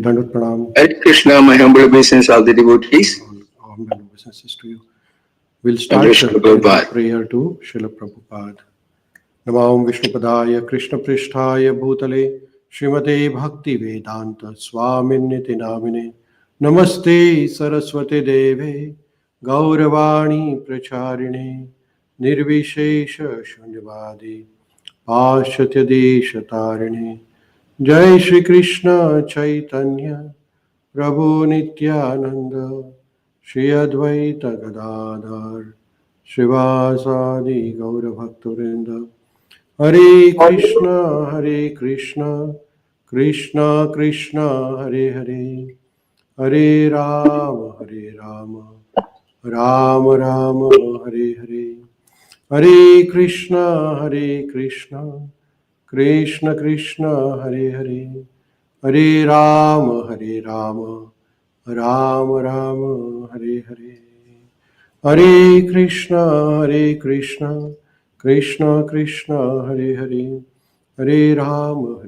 Dandut Pranam. Hare Krishna, my humble obeisance, all the devotees. All humble obeisances to you. We'll start the prayer to Srila Prabhupada. Namam Vishnupadaya Krishna Prishtaya Bhutale Srimate Bhakti Vedanta Swaminiti Namine Namaste Saraswate Deve Gauravani Pracharine Nirvishesha Shunyavadi Pashatya Deshatarine Jai Shri Krishna Chaitanya Prabhu Nityananda Shri Advaita Gadadhar Srivasadi Gaura Bhaktivinoda Hare Krishna, Krishna Krishna, Hare Hare, Hare Rama, Rama Rama, Hare Hare, Hare Krishna, Krishna Krishna, Hare Hare, Hare Rama, Rama Rama, Hare Hare. Hare Krishna, Krishna Krishna, Hare Hare, Hare Rama,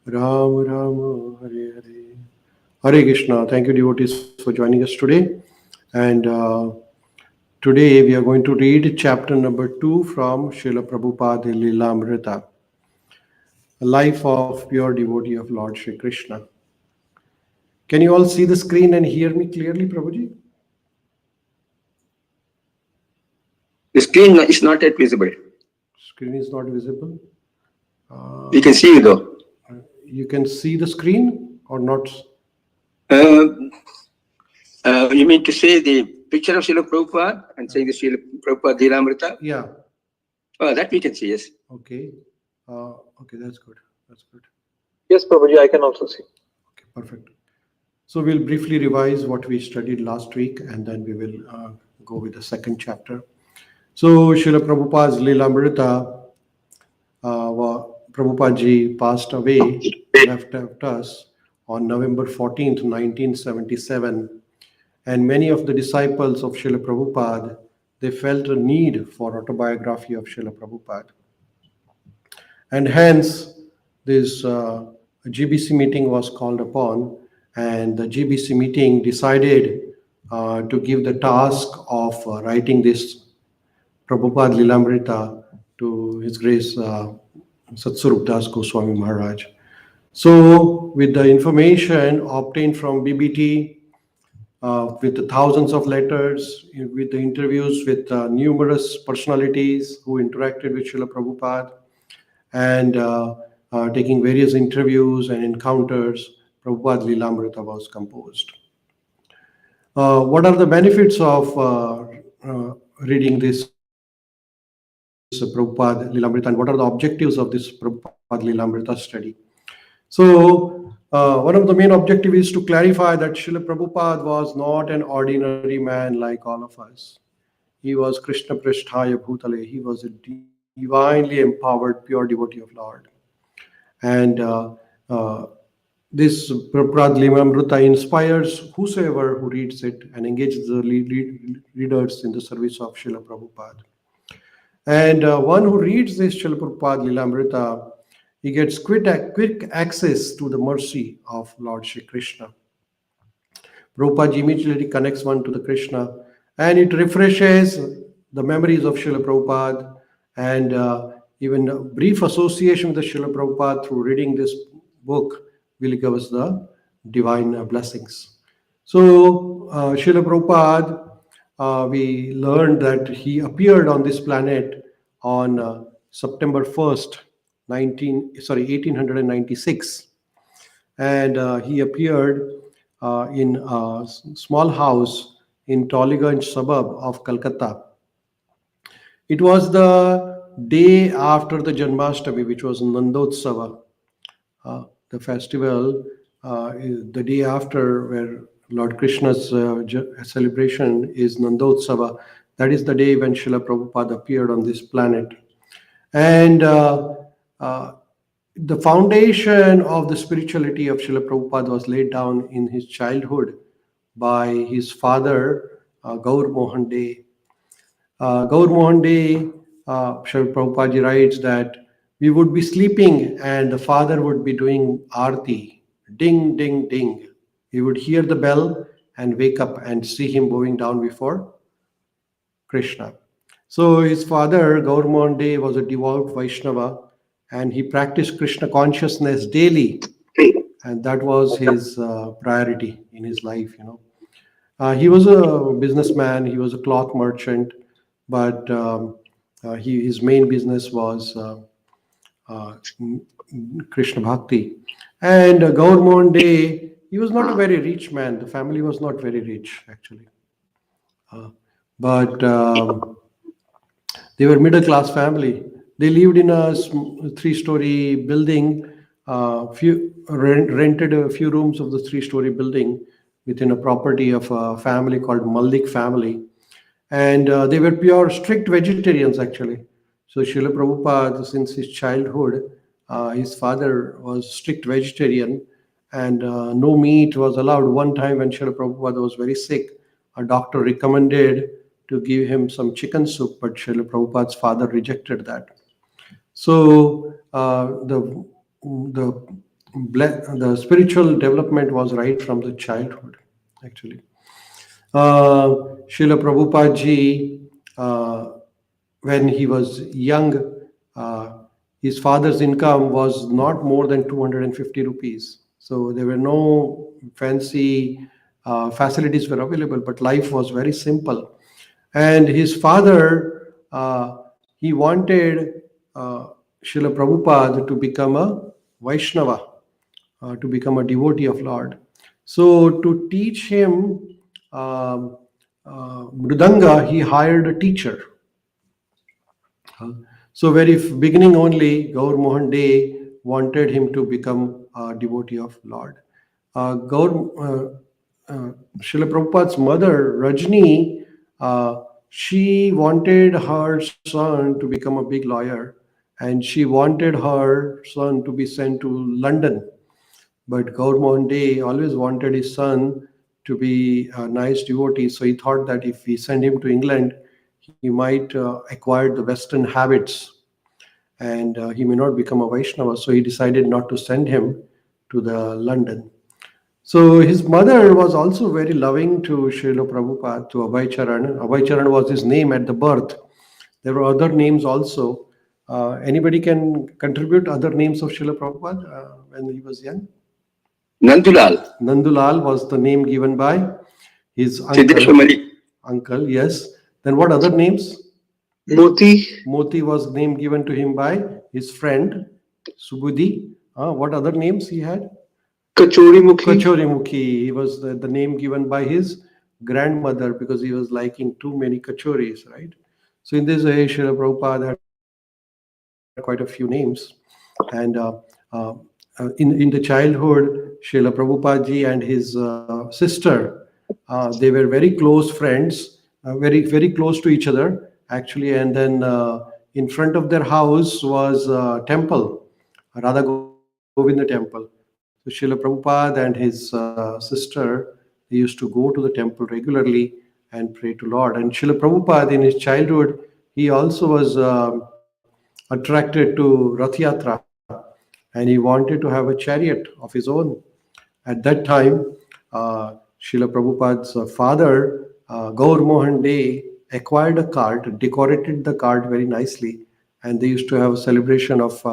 Rama Rama, Hare Hare. Hare Krishna. Thank you, devotees, for joining us today. And today we are going to read chapter number 2 from Srila Prabhupada Lilamrita, a life of pure devotee of Lord Shri Krishna. Can you all see the screen and hear me clearly, Prabhuji? The screen is not yet visible. Screen is not visible. We can see you though. You can see the screen or not? You mean to say the picture of Srila Prabhupada and saying the Srila Prabhupada Lilamrita? Yeah. Oh, that we can see, yes. Okay. Okay, that's good. That's good. Yes, Prabhuji, I can also see. Okay, perfect. So we'll briefly revise what we studied last week, and then we will go with the second chapter. So Srila Prabhupada's Lilamrita, Prabhupada ji passed away, left us on November 14th, 1977. And many of the disciples of Srila Prabhupada, they felt a need for autobiography of Srila Prabhupada. And hence, this GBC meeting was called upon, and the GBC meeting decided to give the task of writing this Prabhupada Lilamrita to His Grace Satswarup Das Goswami Maharaj. So, with the information obtained from BBT, with the thousands of letters, with the interviews with numerous personalities who interacted with Srila Prabhupada, and taking various interviews and encounters, Prabhupada Lilamrita was composed. What are the benefits of reading this Prabhupada Lilamrita, and what are the objectives of this Prabhupada Lilamrita study? So, one of the main objectives is to clarify that Srila Prabhupada was not an ordinary man like all of us. He was Krishna Prishtaya Bhutale. He was a divinely empowered, pure devotee of Lord. And this Prabhupada Lilamrita inspires whosoever who reads it and engages the readers in the service of Srila Prabhupada. And one who reads this Srila Prabhupada Lilamrita, he gets quick access to the mercy of Lord Shri Krishna. Prabhupada immediately connects one to the Krishna, and it refreshes the memories of Srila Prabhupada, and even a brief association with the Srila Prabhupada through reading this book will give us the divine blessings. So, Srila Prabhupada, we learned that he appeared on this planet on September 1st, 1896, and he appeared in a small house in Toliganj suburb of Calcutta. It was the day after the Janmashtami, which was Nandotsava, the festival, the day after where Lord Krishna's celebration is Nandotsava. That is the day when Srila Prabhupada appeared on this planet. And the foundation of the spirituality of Srila Prabhupada was laid down in his childhood by his father, Gaur Mohan De. Gaur Mohan De, Srila Prabhupada writes that we would be sleeping and the father would be doing arti, Ding, ding, ding. He would hear the bell and wake up and see him bowing down before Krishna. So his father, Gaur was a devout Vaishnava, and he practiced Krishna consciousness daily, and that was his priority in his life. He was a businessman, he was a cloth merchant, but his main business was uh, Krishna Bhakti. And Gaur Mohan Dey, he was not a very rich man. The family was not very rich, actually. But they were middle class family. They lived in a 3-story building, rented a few rooms of the 3-story building within a property of a family called Mallik family. And they were pure, strict vegetarians actually. So Srila Prabhupada, since his childhood, his father was strict vegetarian, and no meat was allowed. One time when Srila Prabhupada was very sick, a doctor recommended to give him some chicken soup, but Srila Prabhupada's father rejected that. So the spiritual development was right from the childhood, actually. Srila Prabhupada ji, when he was young, his father's income was not more than 250 rupees. So there were no fancy facilities were available, but life was very simple. And his father, he wanted Srila Prabhupada to become a Vaishnava, to become a devotee of Lord. So to teach him Mridanga, he hired a teacher. So very beginning only, Gaur Mohan Dey wanted him to become a devotee of Lord. Srila Prabhupada's mother, Rajni, she wanted her son to become a big lawyer, and she wanted her son to be sent to London. But Gaur Mohan Dey always wanted his son to be a nice devotee, so he thought that if we send him to England, he might acquire the Western habits, and he may not become a Vaishnava. So he decided not to send him to the London. So his mother was also very loving to Srila Prabhupada, to Abhay Charan. Abhay Charan was his name at the birth. There were other names also. Anybody can contribute other names of Srila Prabhupada when he was young? Nandulal. Nandulal was the name given by his Siddheshwari. uncle, yes. Then what other names? Moti, Moti was name given to him by his friend Subudhi. What other names he had? Kachori Mukhi, Kachori Mukhi. He was the name given by his grandmother because he was liking too many kachoris, right? So in this way, Srila Prabhupada had quite a few names. And in the childhood, Srila Prabhupada ji and his sister, they were very close friends, very close to each other actually. And then in front of their house was a temple, Radha Govinda temple. So Srila Prabhupada and his sister, they used to go to the temple regularly and pray to Lord. And Srila Prabhupada in his childhood, he also was attracted to Rath Yatra, and he wanted to have a chariot of his own. At that time, Srila Prabhupada's father, Gaur Mohan Dey, acquired a cart, decorated the cart very nicely, and they used to have a celebration of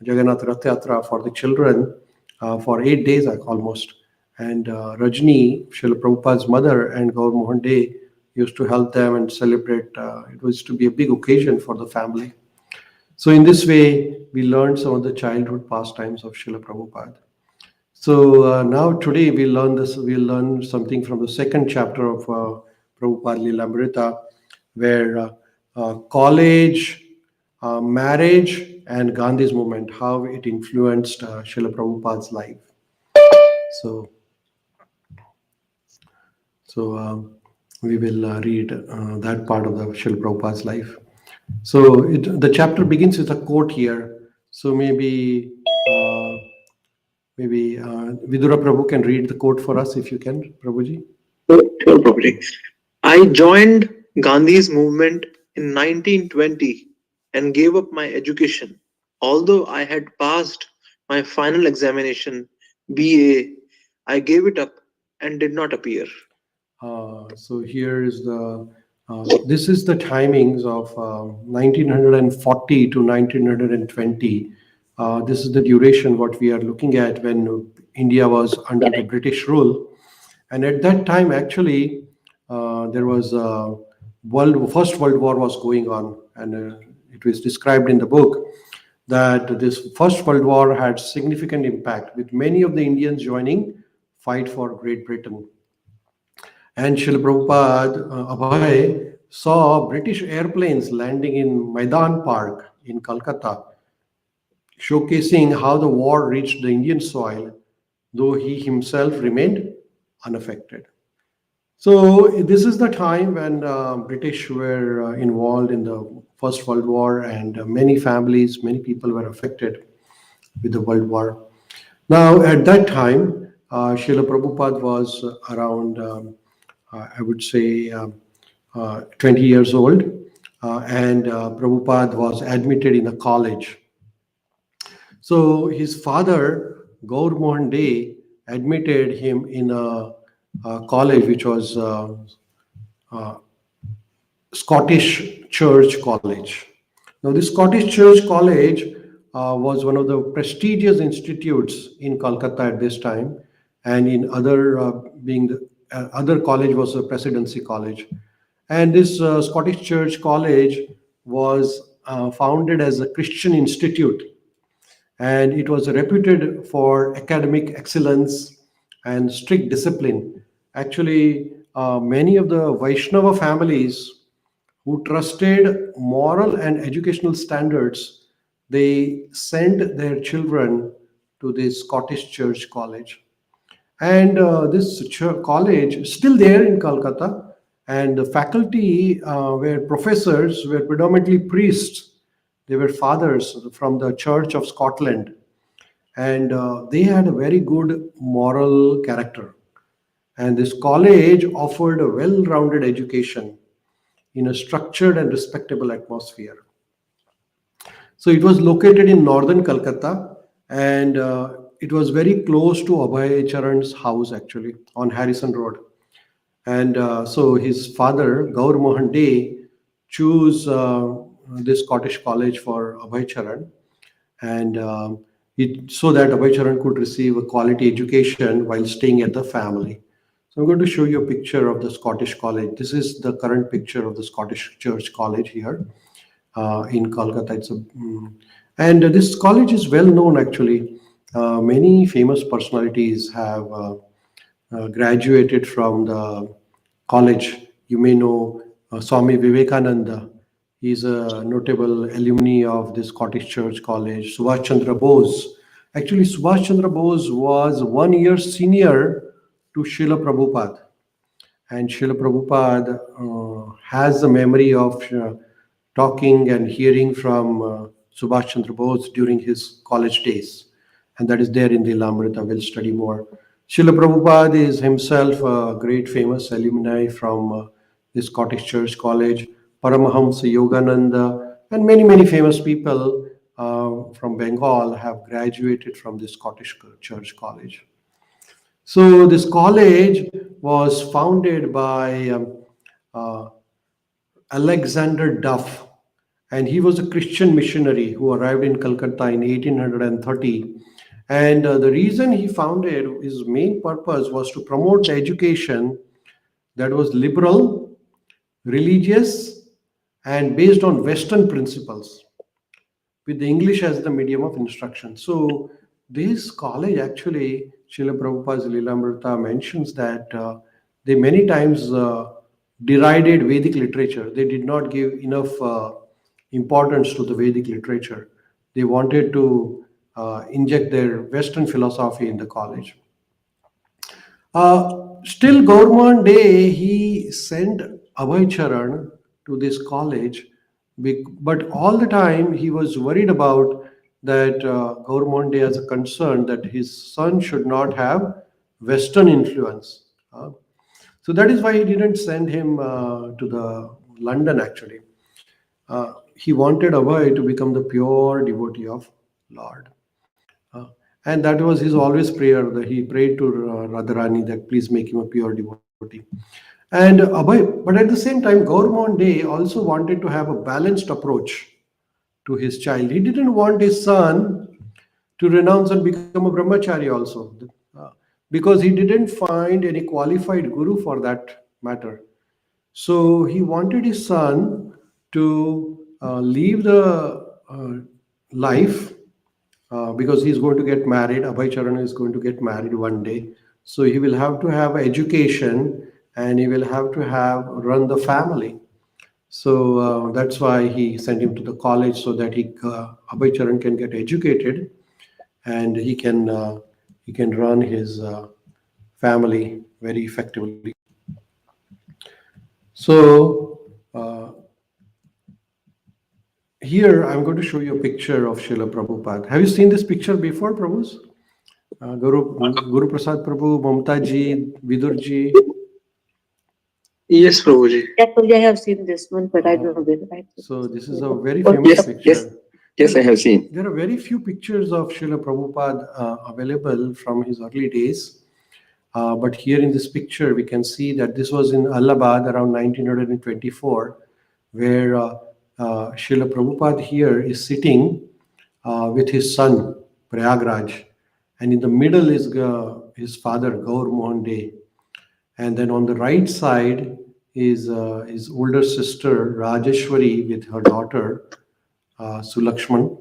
Jagannath Rath Yatra for the children for 8 days almost. And Rajni, Srila Prabhupada's mother, and Gaur Mohan Dey used to help them and celebrate. It was to be a big occasion for the family. So in this way, we learned some of the childhood pastimes of Srila Prabhupada. So now today we learn something from the second chapter of Prabhupada Lilamrita, where college, marriage, and Gandhi's movement, how it influenced Srila Prabhupada's life. So we will read that part of the Srila Prabhupada's life. So the chapter begins with a quote here. So maybe Vidura Prabhu can read the quote for us if you can, Prabhuji. Sure, Prabhuji. I joined Gandhi's movement in 1920 and gave up my education. Although I had passed my final examination BA. I gave it up and did not appear. So here is this is the timings of 1940 to 1920. This is the duration what we are looking at when India was under the British rule. And at that time, actually, there was First World War was going on, and it was described in the book that this First World War had significant impact, with many of the Indians joining fight for Great Britain. And Srila Prabhupada Abhay saw British airplanes landing in Maidan Park in Calcutta, showcasing how the war reached the Indian soil, though he himself remained unaffected. So this is the time when British were involved in the First World War, and many families, many people were affected with the World War. Now, at that time, Srila Prabhupada was around, I would say, 20 years old, and Prabhupada was admitted in a college. So his father, Gaur Mohan Dey, admitted him in a college which was uh, Scottish Church College. Now, this Scottish Church College was one of the prestigious institutes in Calcutta at this time, and in other being the other college was a Presidency College. And this Scottish Church College was founded as a Christian institute, and it was reputed for academic excellence and strict discipline. Actually, many of the Vaishnava families who trusted moral and educational standards, they sent their children to this Scottish Church College. And this college is still there in Calcutta, and the faculty were professors, were predominantly priests. They were fathers from the Church of Scotland, and they had a very good moral character. And this college offered a well rounded education in a structured and respectable atmosphere. So it was located in northern Calcutta, and it was very close to Abhay Charan's house, actually, on Harrison Road. And so his father, Gaur Mohan Dey, chose this Scottish college for Abhay Charan, and so that Abhay Charan could receive a quality education while staying at the family. So I'm going to show you a picture of the Scottish College. This is the current picture of the Scottish Church College here in Kolkata. And this college is well known actually. Many famous personalities have graduated from the college. You may know Swami Vivekananda. He's a notable alumni of the Scottish Church College. Subhash Chandra Bose. Actually, Subhash Chandra Bose was 1 year senior to Srila Prabhupada. And Srila Prabhupada has the memory of talking and hearing from Subhash Chandra Bose during his college days. And that is there in the Lilamrita. We'll study more. Srila Prabhupada is himself a great famous alumni from the Scottish Church College. Paramahamsa Yogananda and many, many famous people from Bengal have graduated from the Scottish Church College. So this college was founded by uh, Alexander Duff, and he was a Christian missionary who arrived in Calcutta in 1830. And the reason he founded, his main purpose was to promote education that was liberal, religious, and based on Western principles, with the English as the medium of instruction. So this college actually, Srila Prabhupada's Lilamrita mentions that they many times derided Vedic literature. They did not give enough importance to the Vedic literature. They wanted to inject their Western philosophy in the college. Still, Gaurman Day, he sent Abhay Charan to this college, but all the time he was worried about that Gaurman Day has a concern that his son should not have Western influence. So that is why he didn't send him to the London actually. He wanted Abhay to become the pure devotee of Lord. And that was his always prayer. That he prayed to Radharani that please make him a pure devotee. And Abhay, but at the same time, Gaur Day also wanted to have a balanced approach to his child. He didn't want his son to renounce and become a brahmachari also, uh, because he didn't find any qualified guru for that matter. So he wanted his son to leave the life because he's going to get married. Abhay Charan is going to get married one day. So he will have to have education and he will have to have run the family. So that's why he sent him to the college so that Abhay Charan can get educated and he can run his family very effectively. So here I'm going to show you a picture of Srila Prabhupada. Have you seen this picture before, Prabhus? Guru Prasad Prabhu, Mamta ji, Vidur ji. Yes, Prabhuji. Yeah, Prabhuji, I have seen this one, but I don't know whether I. So this is a very Oh, famous yes, picture. yes, I have seen. There are very few pictures of Srila Prabhupada available from his early days. But here in this picture, we can see that this was in Allahabad around 1924, where Srila Prabhupada here is sitting with his son, Prayagraj. And in the middle is his father, Gaur Mohan Dey. And then on the right side is his older sister, Rajeshwari, with her daughter, Sulakshman.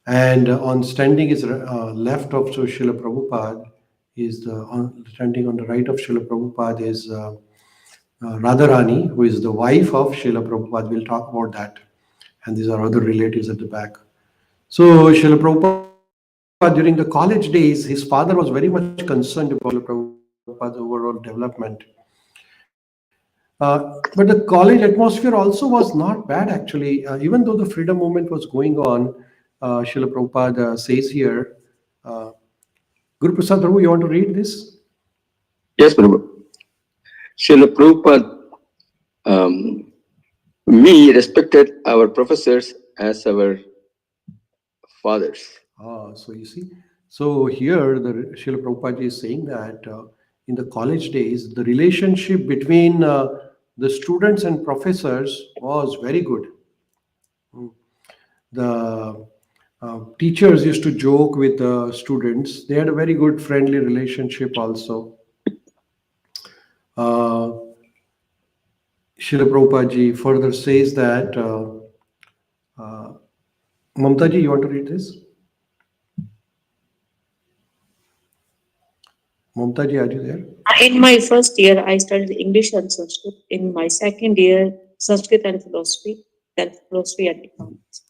And on standing is left of Srila Prabhupada standing on the right of Srila Prabhupada is Radharani, who is the wife of Srila Prabhupada. We'll talk about that. And these are other relatives at the back. So Srila Prabhupada, during the college days, his father was very much concerned about Srila Prabhupada's overall development. But the college atmosphere also was not bad actually. Even though the freedom movement was going on, Srila Prabhupada says here, Guru Prasad Prabhu, you want to read this? Yes, Prabhu. Srila Prabhupada, we respected our professors as our fathers. So you see, so here the Srila Prabhupada is saying that in the college days, the relationship between the students and professors was very good. The teachers used to joke with the students. They had a very good friendly relationship also. Srila Prabhupada ji further says that, Mamta ji, you want to read this? Mamta ji, are you there? In my first year, I studied English and Sanskrit. In my second year, Sanskrit and philosophy, then philosophy and economics.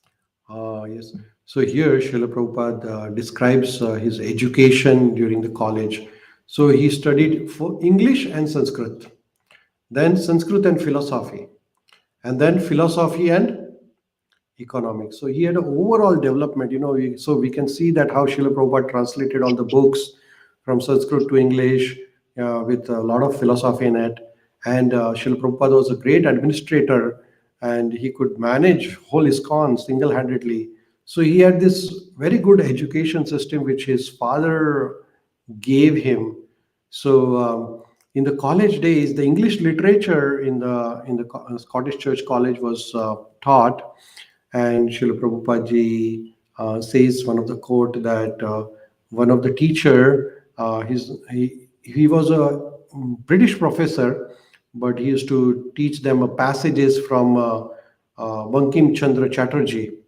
Yes. So here Srila Prabhupada describes his education during the college. So he studied for English and Sanskrit, then Sanskrit and philosophy, and then philosophy and economics. So he had an overall development, so we can see that how Srila Prabhupada translated all the books from Sanskrit to English with a lot of philosophy in it. And Srila Prabhupada was a great administrator and he could manage whole ISKCON single-handedly. So he had this very good education system which his father gave him. So in the college days, the English literature in the Scottish Church College was taught. And Srila Prabhupada ji says one of the quote that one of the teacher, he was a British professor, but he used to teach them passages from Bankim Chandra Chatterjee,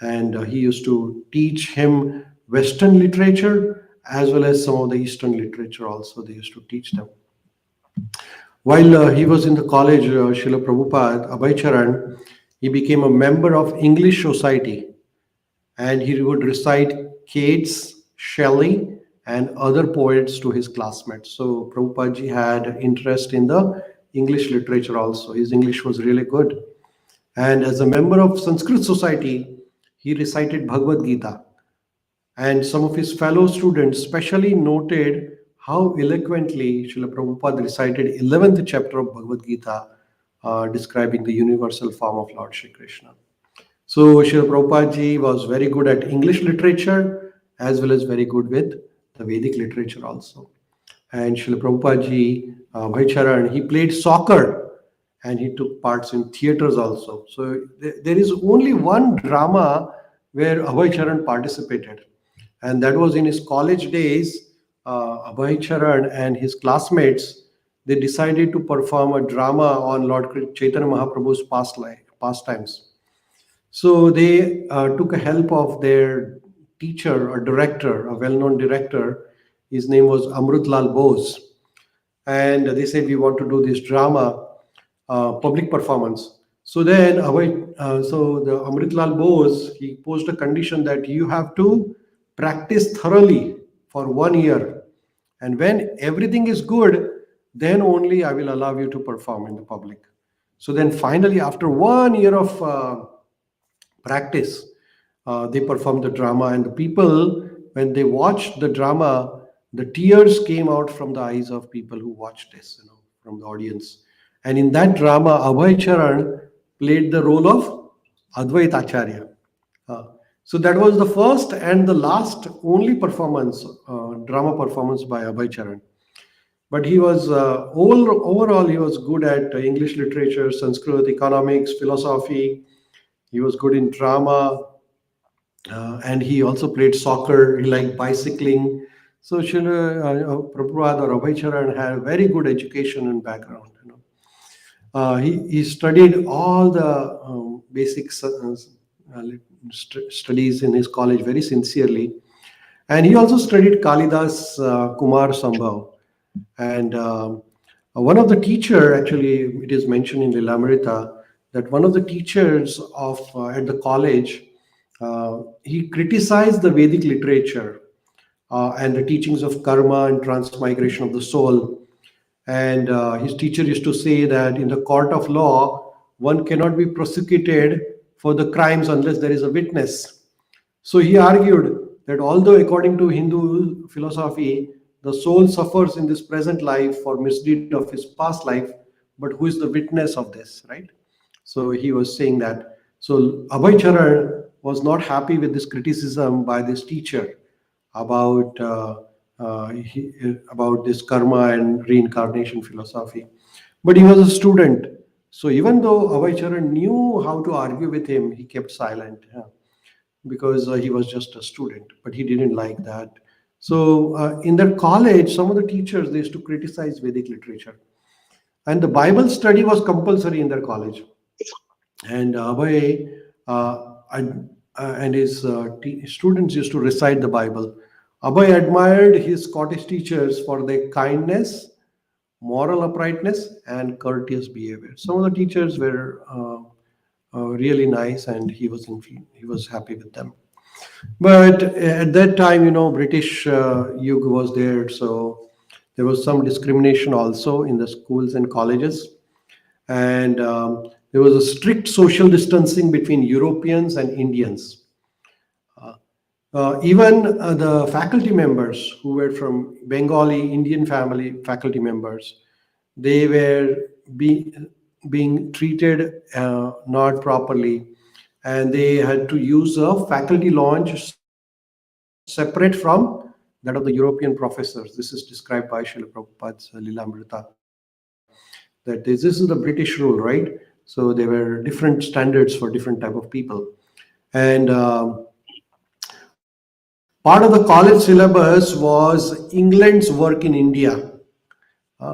and he used to teach him Western literature as well as some of the Eastern literature also. They used to teach them. While he was in the college, Srila Prabhupada, Abhay Charan, he became a member of English Society and he would recite Keats, Shelley, and other poets to his classmates. So Prabhupada ji had interest in the English literature also. His English was really good. And as a member of Sanskrit Society, he recited Bhagavad Gita. And some of his fellow students specially noted how eloquently Srila Prabhupada recited 11th chapter of Bhagavad Gita, describing the universal form of Lord Shri Krishna. So Srila Prabhupada ji was very good at English literature as well as very good with the Vedic literature also. And Srila Prabhupada ji, Bhai Charan, he played soccer and he took parts in theaters also. So there is only one drama where Abhay Charan participated, and that was in his college days. Abhay Charan and his classmates, they decided to perform a drama on Lord Chaitanya Mahaprabhu's pastimes. So they took a help of their teacher or director, a well-known director. His name was Amrutlal Bose, and they said we want to do this drama, public performance. So then, so the Amritlal Bose, he posed a condition that you have to practice thoroughly for 1 year, and when everything is good, then only I will allow you to perform in the public. So then, finally, after 1 year of practice, they performed the drama, and the people, when they watched the drama, the tears came out from the eyes of people who watched this, from the audience. And in that drama, Abhay Charan played the role of Advait Acharya. Uh, so that was the first and the last only performance, drama performance by Abhay Charan. But he was overall he was good at English literature, Sanskrit, economics, philosophy. He was good in drama, and he also played soccer. He liked bicycling. So Srila Prabhupada or Abhay Charan had very good education and background. He studied all the basic studies in his college very sincerely, and he also studied Kalidas Kumar Sambhav. And one of the teacher, actually, it is mentioned in Lilamrita that one of the teachers of at the college, he criticized the Vedic literature and the teachings of karma and transmigration of the soul. And his teacher used to say that in the court of law, one cannot be prosecuted for the crimes unless there is a witness. So he argued that although according to Hindu philosophy, the soul suffers in this present life for misdeed of his past life, but who is the witness of this, right? So he was saying that. So Abhay Charan was not happy with this criticism by this teacher about about this karma and reincarnation philosophy. But he was a student. So even though Abhay Charan knew how to argue with him, he kept silent, because he was just a student, but he didn't like that. So in that college, some of the teachers, they used to criticize Vedic literature. And the Bible study was compulsory in their college. And Abhay and his students used to recite the Bible. Abhay admired his Scottish teachers for their kindness, moral uprightness, and courteous behavior. Some of the teachers were really nice, and he was happy with them. But at that time, British Yuga was there, so there was some discrimination also in the schools and colleges, and there was a strict social distancing between Europeans and Indians. Even the faculty members who were from Bengali Indian family faculty members, they were being treated not properly, and they had to use a faculty lounge separate from that of the European professors. This is described by Srila Prabhupada's Lilamrita. That this is the British rule, right? So there were different standards for different type of people, and part of the college syllabus was England's work in India.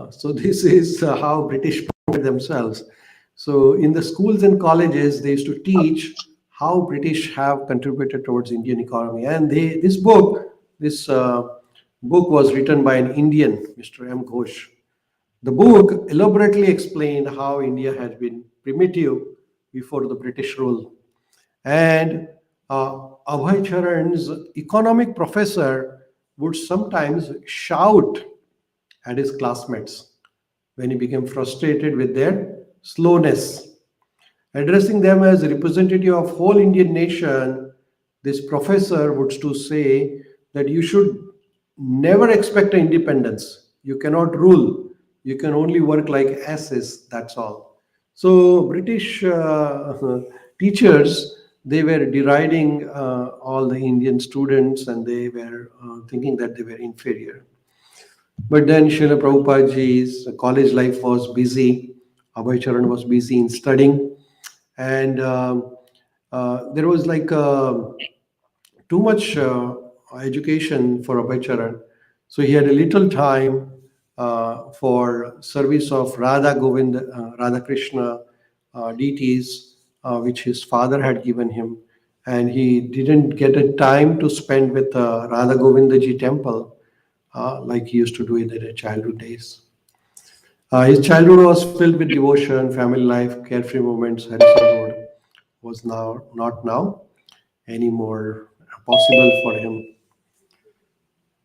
So this is how British promoted themselves. So in the schools and colleges, they used to teach how British have contributed towards Indian economy. And this book was written by an Indian, Mr. M. Ghosh. The book elaborately explained how India had been primitive before the British rule. And Abhay Charan's economic professor would sometimes shout at his classmates when he became frustrated with their slowness. Addressing them as a representative of whole Indian nation, this professor would to say that you should never expect independence. You cannot rule. You can only work like asses, that's all. So British teachers, they were deriding all the Indian students, and they were thinking that they were inferior. But then Srila Prabhupadaji's college life was busy. Abhay Charan was busy in studying, and there was like too much education for Abhay Charan. So he had a little time for service of Radha Govind, Radha Krishna deities, which his father had given him. And he didn't get a time to spend with Radha Govindaji temple like he used to do in his childhood days. His childhood was filled with devotion, family life, carefree moments. Harrison Road was now not now anymore possible for him.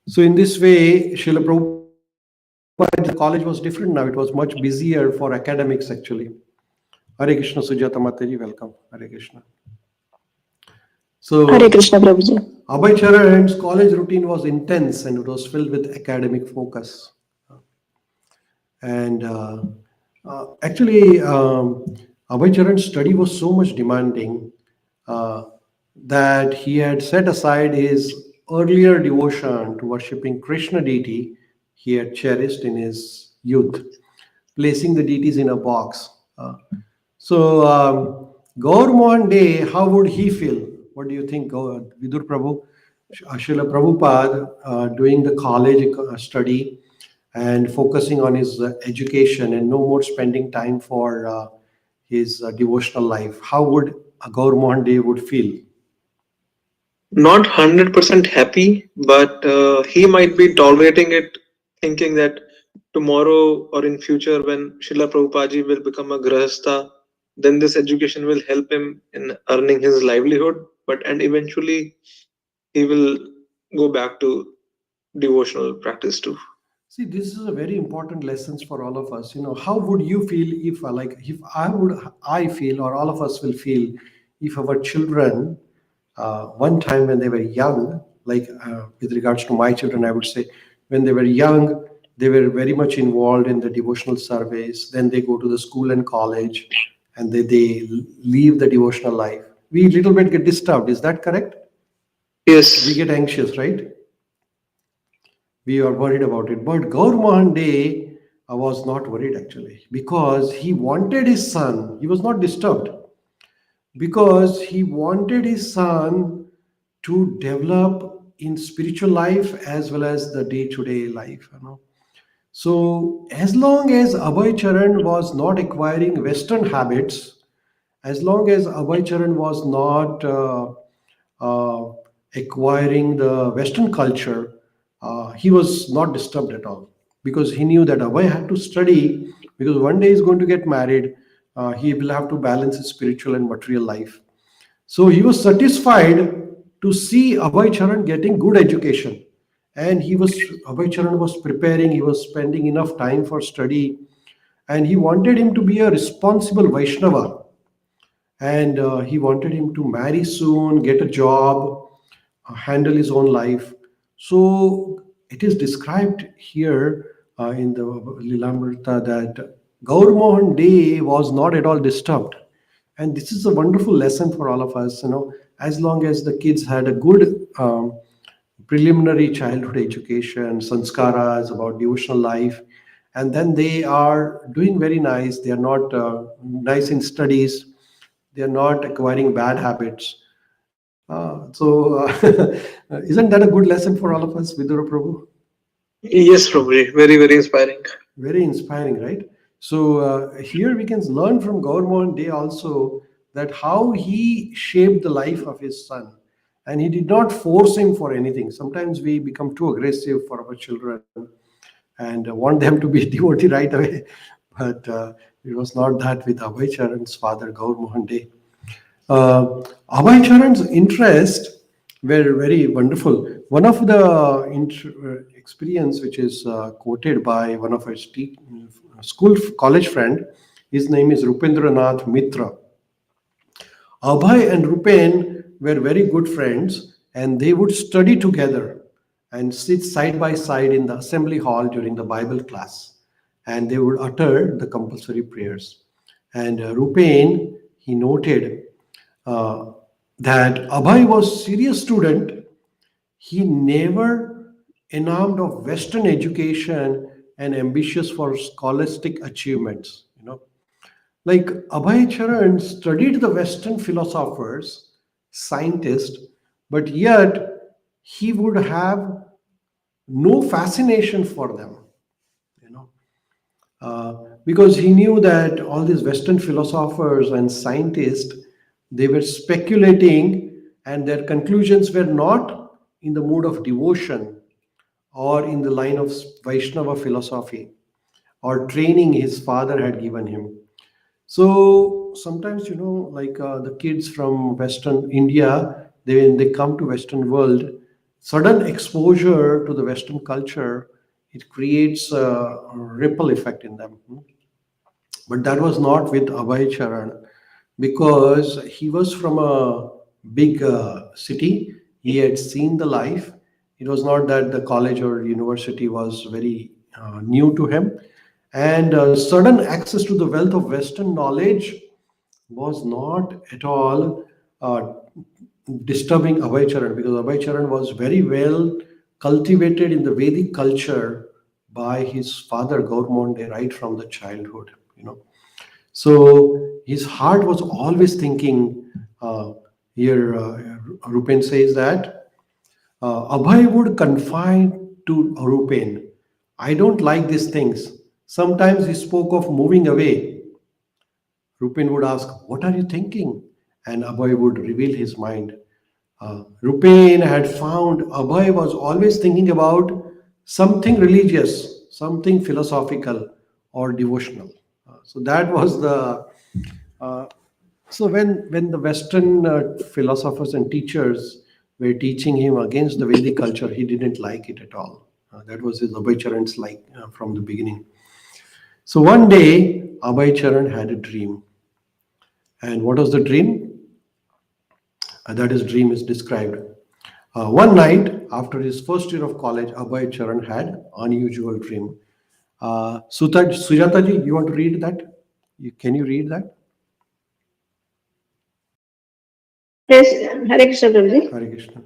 So in this way, Srila Prabhupada, the college was different now. It was much busier for academics actually. Hare Krishna, Sujata Mataji, welcome. Hare Krishna. So Hare Krishna Prabhuji. Abhay Charan's college routine was intense and it was filled with academic focus. And actually, Abhay Charan's study was so much demanding uh, that he had set aside his earlier devotion to worshipping Krishna deity he had cherished in his youth, placing the deities in a box. Gaur Mohan Day, how would he feel? What do you think, Vidur Prabhu? Srila Prabhupada doing the college study and focusing on his education and no more spending time for his devotional life. How would Gaur Mohan Day would feel? Not 100% happy, but he might be tolerating it, thinking that tomorrow or in future when Srila Prabhupada will become a grahastha, then this education will help him in earning his livelihood. But and eventually he will go back to devotional practice too. See, this is a very important lessons for all of us. You know, how would you feel if, if I feel, or all of us will feel, if our children, one time when they were young, with regards to my children, I would say, when they were young, they were very much involved in the devotional service. Then they go to the school and college, and they leave the devotional life. We little bit get disturbed. Is that correct? We Yes. get anxious, right? We are worried about it. But Gaur Mohan Day was not worried actually because he wanted his son. He was not disturbed because he wanted his son to develop in spiritual life as well as the day-to-day life. You know. So as long as Abhay Charan was not acquiring Western habits, as long as Abhay Charan was not uh, acquiring the Western culture, he was not disturbed at all because he knew that Abhay had to study because one day he's going to get married. He will have to balance his spiritual and material life. So he was satisfied to see Abhay Charan getting good education. And Abhay Charan was preparing, he was spending enough time for study, and he wanted him to be a responsible Vaishnava. And he wanted him to marry soon, get a job, handle his own life. So it is described here in the Lilamrita that Gaur Mohan Day was not at all disturbed. And this is a wonderful lesson for all of us. You know, as long as the kids had a good preliminary childhood education, sanskaras about devotional life, and then they are doing very nice. They are not nice in studies. They are not acquiring bad habits. Isn't that a good lesson for all of us, Vidura Prabhu? Yes, Prabhuji. Very, very inspiring. Very inspiring, right? So here we can learn from Gaur Mohan Day also that how he shaped the life of his son. And he did not force him for anything. Sometimes we become too aggressive for our children and want them to be devotee right away. But it was not that with Abhay Charan's father, Gaur Mohan Day. Abhay Charan's interest were very wonderful. One of the experience which is quoted by one of his college friend, his name is Rupendranath Mitra. Abhay and Rupen were very good friends and they would study together and sit side by side in the assembly hall during the Bible class and they would utter the compulsory prayers. And Rupen, he noted uh, that Abhay was serious student. He never enamored of Western education and ambitious for scholastic achievements. Like Abhay Charan studied the Western philosophers, scientists, but yet he would have no fascination for them, you know, because he knew that all these Western philosophers and scientists, they were speculating, and their conclusions were not in the mood of devotion or in the line of Vaishnava philosophy or training his father had given him. So sometimes, like the kids from Western India, when they come to Western world, sudden exposure to the Western culture, it creates a ripple effect in them. But that was not with Abhay Charan because he was from a big city. He had seen the life. It was not that the college or university was very new to him. And sudden access to the wealth of Western knowledge was not at all disturbing Abhay Charan because Abhay Charan was very well cultivated in the Vedic culture by his father Gauramonde right from the childhood. So his heart was always thinking. Here, Rupen says that Abhay would confide to Rupen, I don't like these things. Sometimes he spoke of moving away. Rupen would ask, what are you thinking? And Abhay would reveal his mind. Rupen had found Abhay was always thinking about something religious, something philosophical or devotional. So that was the uh, so when the Western philosophers and teachers were teaching him against the Vedic culture, he didn't like it at all. That was his Abhay Charan's like from the beginning. So one day, Abhay Charan had a dream. And what was the dream? That his dream is described. One night, after his first year of college, Abhay Charan had unusual dream. Sujataji, you want to read that? Can you read that? Yes, Hare Krishna, Prabhuji. Hare Krishna.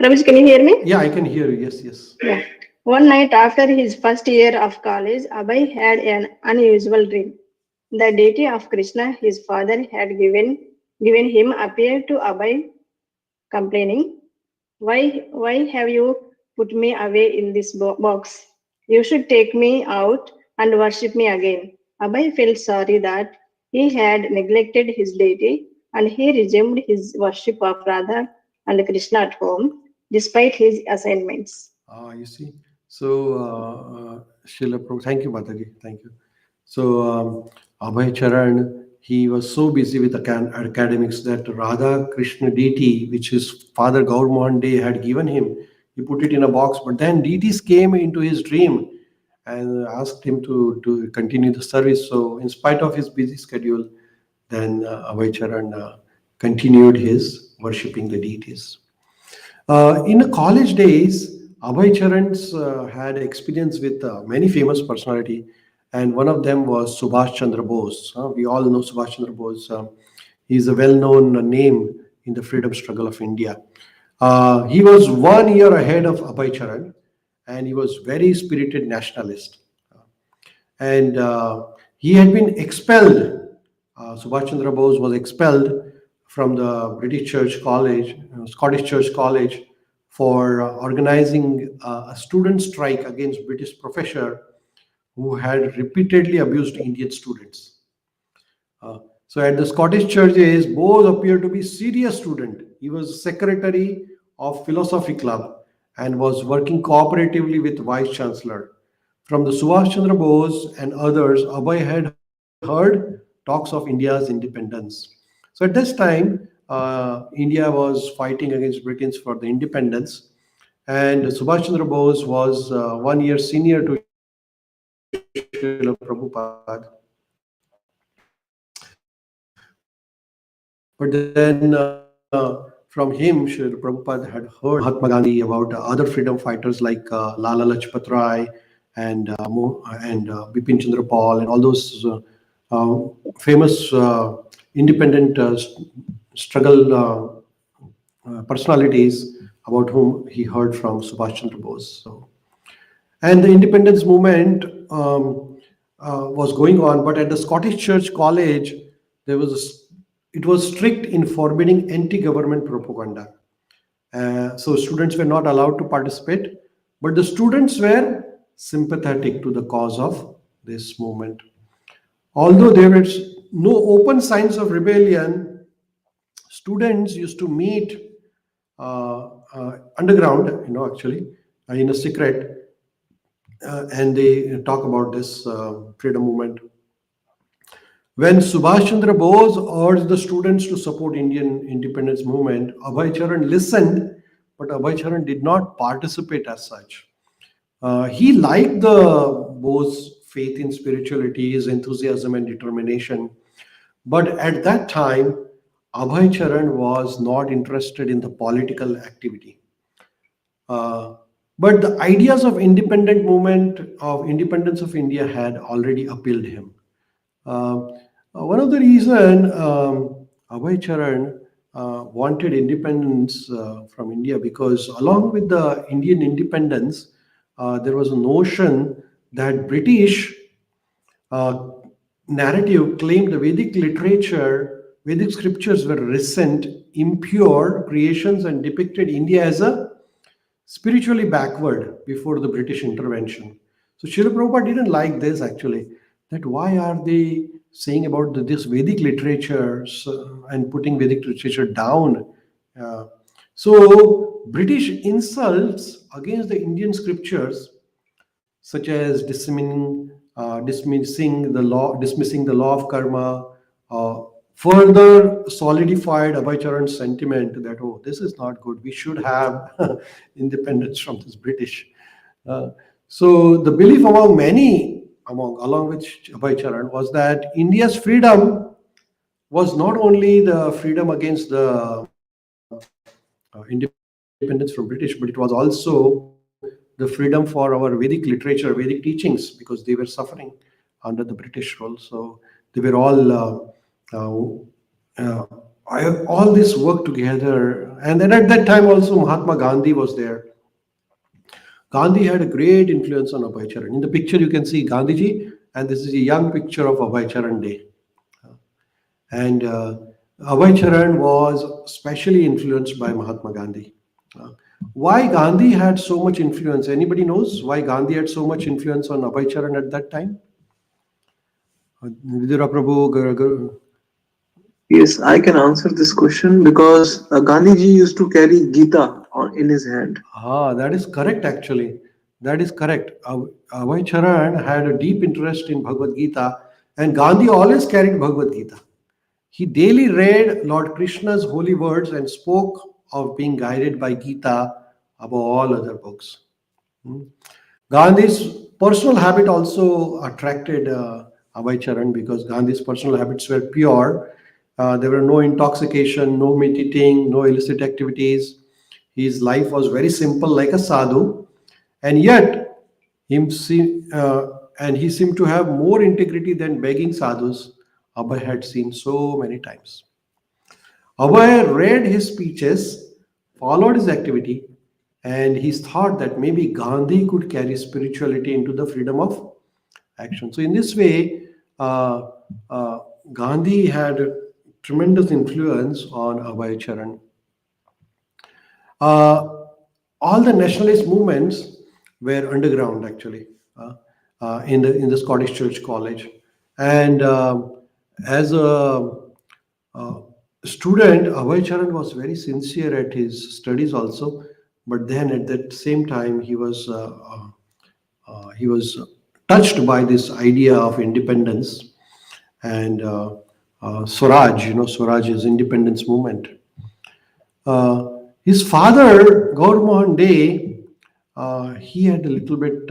Prabhuji, can you hear me? Yeah, I can hear you. Yes, yes. Yeah. One night after his first year of college, Abhay had an unusual dream. The deity of Krishna, his father, had given him appeared to Abhay, complaining, why have you put me away in this box? You should take me out and worship me again. Abhay felt sorry that he had neglected his deity and he resumed his worship of Radha and Krishna at home despite his assignments. You see. So, Srila Prabhu, thank you, Mataji. Thank you. So, Abhay Charan, he was so busy with academics that Radha Krishna deity, which his father Gaur Mohan Dey had given him, he put it in a box. But then deities came into his dream and asked him to continue the service. So, in spite of his busy schedule, then Abhay Charan continued his worshipping the deities. In the college days, Abhay Charan's had experience with many famous personality, and one of them was Subhash Chandra Bose. We all know Subhash Chandra Bose. He's a well-known name in the freedom struggle of India. He was 1 year ahead of Abhay Charan, and he was very spirited nationalist. And he had been expelled. Subhash Chandra Bose was expelled from the British Church College, Scottish Church College, for organizing a student strike against British professor who had repeatedly abused Indian students. So at the Scottish churches, Bose appeared to be serious student. He was secretary of philosophy club and was working cooperatively with vice chancellor. From the Subhash Chandra Bose and others, Abhay had heard talks of India's independence. So at this time, India was fighting against Britons for the independence, and Subhash Chandra Bose was 1 year senior to Srila Prabhupada. But then from him, Srila Prabhupada had heard Mahatma Gandhi, about other freedom fighters like Lala Lajpat Rai and Bipin Chandra Pal and all those famous independent struggle personalities about whom he heard from Subhash Chandra Bose. So, and the independence movement was going on, but at the Scottish Church College, there was it was strict in forbidding anti-government propaganda. So students were not allowed to participate, but the students were sympathetic to the cause of this movement. Although there were no open signs of rebellion, students used to meet underground, actually, in a secret, and they talk about this freedom movement. When Subhash Chandra Bose urged the students to support Indian independence movement, Abhay Charan listened, but Abhay Charan did not participate as such. He liked the Bose faith in spirituality, his enthusiasm and determination. But at that time, Abhay Charan was not interested in the political activity. But the ideas of independent movement, of independence of India had already appealed to him. One of the reason Abhay Charan wanted independence from India, because along with the Indian independence, there was a notion that British narrative claimed the Vedic literature, Vedic scriptures were recent, impure creations and depicted India as a spiritually backward before the British intervention. So Srila Prabhupada didn't like this actually, that why are they saying about this Vedic literature and putting Vedic literature down. So British insults against the Indian scriptures, such as dismissing the law of karma, further solidified Abhay Charan's sentiment that, oh, this is not good. We should have independence from this British. So the belief among many, along with Abhay Charan, was that India's freedom was not only the freedom against the independence from British, but it was also the freedom for our Vedic literature, Vedic teachings, because they were suffering under the British rule. So they were all this work together. And then at that time also Mahatma Gandhi was there. Gandhi had a great influence on Abhay Charan. In the picture you can see Gandhiji, and this is a young picture of Abhay Charan Day. And Abhay Charan was specially influenced by Mahatma Gandhi. Why Gandhi had so much influence? Anybody knows why Gandhi had so much influence on Abhay Charan at that time? Vidura Prabhu. Yes, I can answer this question because Gandhiji used to carry Gita in his hand. That is correct actually. That is correct. Abhay Charan had a deep interest in Bhagavad Gita, and Gandhi always carried Bhagavad Gita. He daily read Lord Krishna's holy words and spoke of being guided by Gita above all other books. Gandhi's personal habit also attracted Abhay Charan, because Gandhi's personal habits were pure. There were no intoxication, no meat eating, no illicit activities. His life was very simple, like a sadhu, and yet he seemed to have more integrity than begging sadhus Abhay had seen so many times. Abhay read his speeches, followed his activity, and he thought that maybe Gandhi could carry spirituality into the freedom of action. So in this way, Gandhi had a tremendous influence on Abhay Charan. All the nationalist movements were underground actually in the Scottish Church College, and as a student, Abhay Charan was very sincere at his studies also, but then at that same time he was touched by this idea of independence and Swaraj. Swaraj is independence movement. His father, Gaur Mohan Dey, he had a little bit.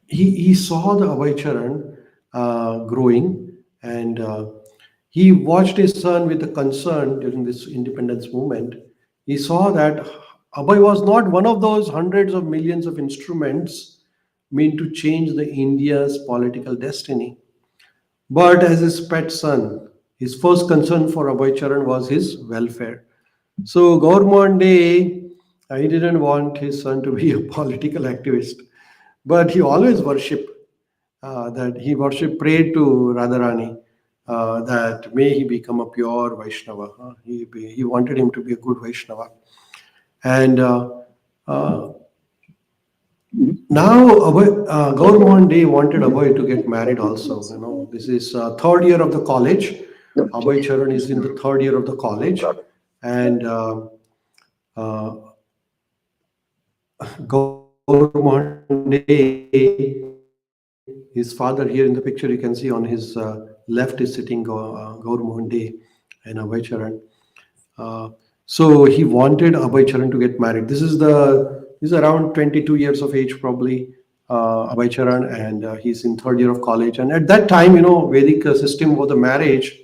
He saw the Abhay Charan growing, and he watched his son with a concern during this independence movement. He saw that Abhay was not one of those hundreds of millions of instruments meant to change the India's political destiny, but as his pet son, His first concern for Abhay Charan was his welfare. So Gaur Day, he didn't want his son to be a political activist, but he always worshipped prayed to Radharani that may he become a pure Vaishnava. He wanted him to be a good Vaishnava. And uh, now Gaur Day wanted Abhay to get married also. This is third year of the college. Abhay Charan is in the third year of the college. And Gaur Day, his father, here in the picture you can see on his left is sitting Gaur Mohan Day and Abhay Charan. So he wanted Abhay Charan to get married. This is around 22 years of age probably, Abhay Charan, and he's in third year of college. And at that time, Vedic system of the marriage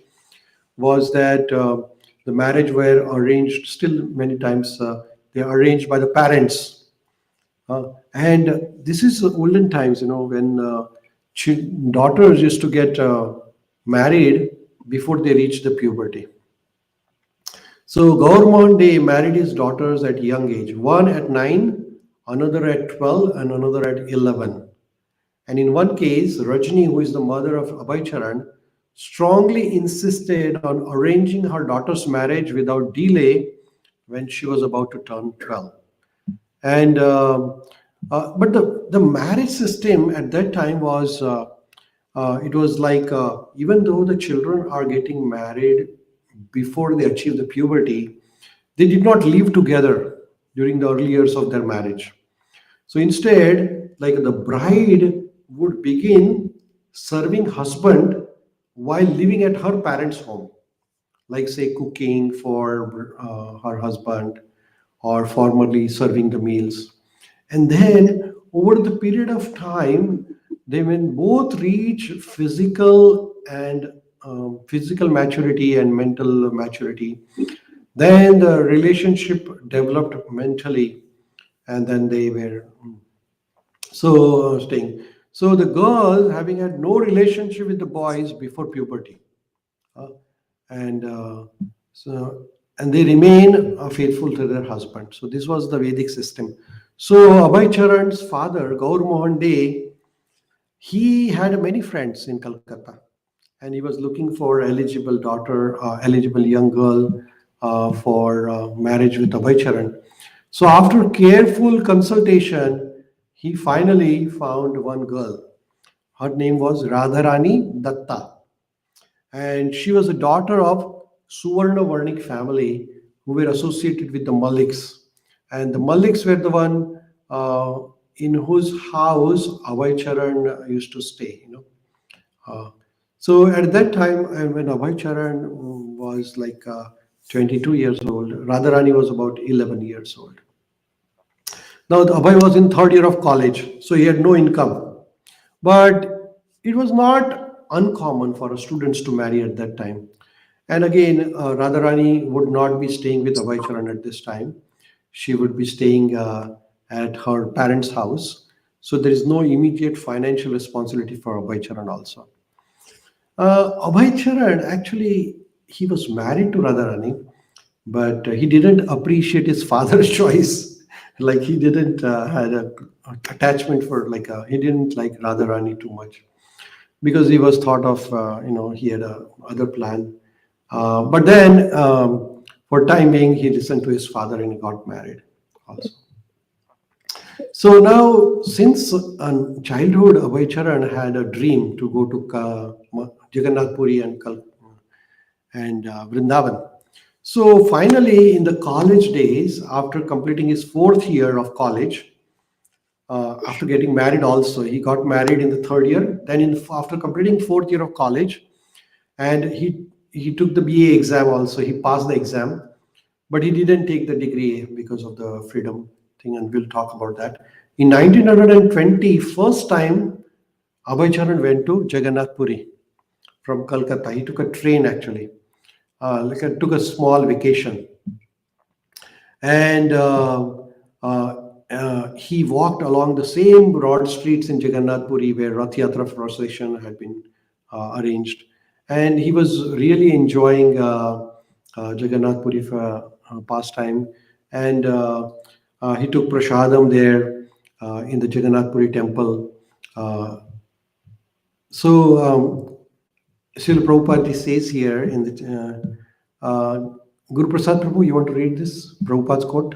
was that the marriage were arranged. Still, many times they are arranged by the parents. And this is olden times, when daughters used to get married before they reach the puberty. So Gaur Day married his daughters at young age, one at 9, another at 12, and another at 11. And in one case, Rajni, who is the mother of Abhay Charan, strongly insisted on arranging her daughter's marriage without delay when she was about to turn 12. And but the marriage system at that time was it was like even though the children are getting married before they achieve the puberty, they did not live together during the early years of their marriage. So instead, like the bride would begin serving husband while living at her parents' home, like say cooking for her husband or formally serving the meals. And then over the period of time, they when both reach physical maturity and mental maturity, then the relationship developed mentally, and then they were staying. So the girls having had no relationship with the boys before puberty, uh, and so and they remain faithful to their husband. So this was the Vedic system. So Abhay Charan's father, Gaur Mohan Day, he had many friends in Calcutta, and he was looking for eligible young girl for marriage with Abhay Charan. So after careful consultation, he finally found one girl. Her name was Radharani Datta, and she was a daughter of Suvarna Varnik family who were associated with the Maliks. And the Maliks were the one in whose house Abhay Charan used to stay. So at that time, when Abhay Charan was like 22 years old, Radharani was about 11 years old. Now, Abhay was in third year of college, so he had no income. But it was not uncommon for students to marry at that time. And again, Radharani would not be staying with Abhay Charan at this time. She would be staying at her parents' house. So there is no immediate financial responsibility for Abhay Charan also. Abhay Charan, actually, he was married to Radharani, but he didn't appreciate his father's choice. Like he didn't had a attachment for he didn't like Radharani too much because he was thought of he had a other plan. But then for time being, he listened to his father and he got married also. So now, since childhood, Abhay Charan had a dream to go to Jagannath Puri and Vrindavan. So finally, in the college days, after completing his fourth year of college, after getting married also, he got married in the third year. Then after completing fourth year of college, and he took the BA exam also. He passed the exam, but he didn't take the degree because of the freedom thing, and we'll talk about that. In 1920, first time Abhay Charan went to Jagannath Puri from Calcutta. He took a train actually, took a small vacation, and he walked along the same broad streets in Jagannath Puri where Rath Yatra procession had been arranged. and he was really enjoying Jagannath Puri for pastime, and he took prashadam there in the Jagannath Puri temple. Uh, so Srila Prabhupada says here in the Guru Prasad Prabhu, you want to read this Prabhupada's quote?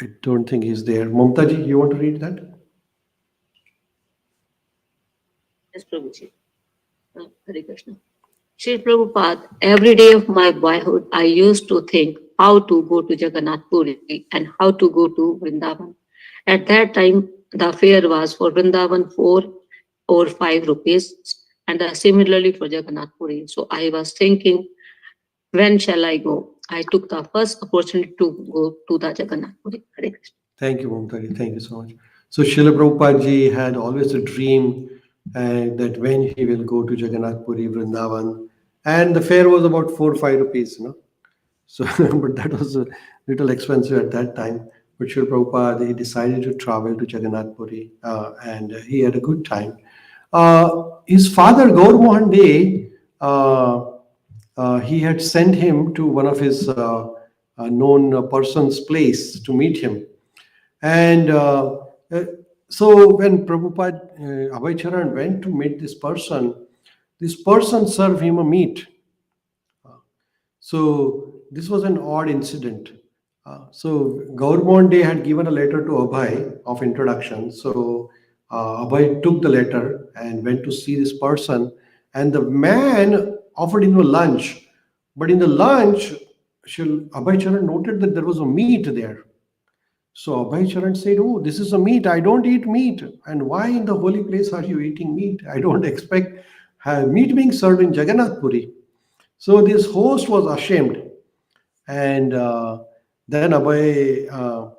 I don't think he's there. Mamtaji, you want to read that? Yes, Prabhuji. Hare Krishna. Shri Prabhupada, every day of my boyhood, I used to think how to go to Jagannath Puri and how to go to Vrindavan. At that time, the fare was for Vrindavan 4 or 5 rupees, and similarly for Jagannath Puri. So I was thinking, when shall I go? I took the first opportunity to go to the Jagannath Puri. Hare Krishna. Thank you, Mamtaji. Thank you so much. So Srila Prabhupada ji had always a dream that when he will go to Jagannath Puri, Vrindavan, and the fare was about 4 or 5 rupees, So, but that was a little expensive at that time. But Srila Prabhupada, he decided to travel to Jagannath Puri, and he had a good time. His father, Gaur Mohan Dey, he had sent him to one of his known person's place to meet him. And uh, so when Prabhupada, Abhay Charan went to meet this person served him a meat. So this was an odd incident. So Gaur Day had given a letter to Abhay of introduction. So Abhay took the letter and went to see this person, and the man offered him a lunch. But in the lunch, Abhay Charan noted that there was a meat there. So Abhay Charan said, "Oh, this is a meat. I don't eat meat. And why in the holy place are you eating meat? I don't expect meat being served in Jagannath Puri." So this host was ashamed, and then Abhay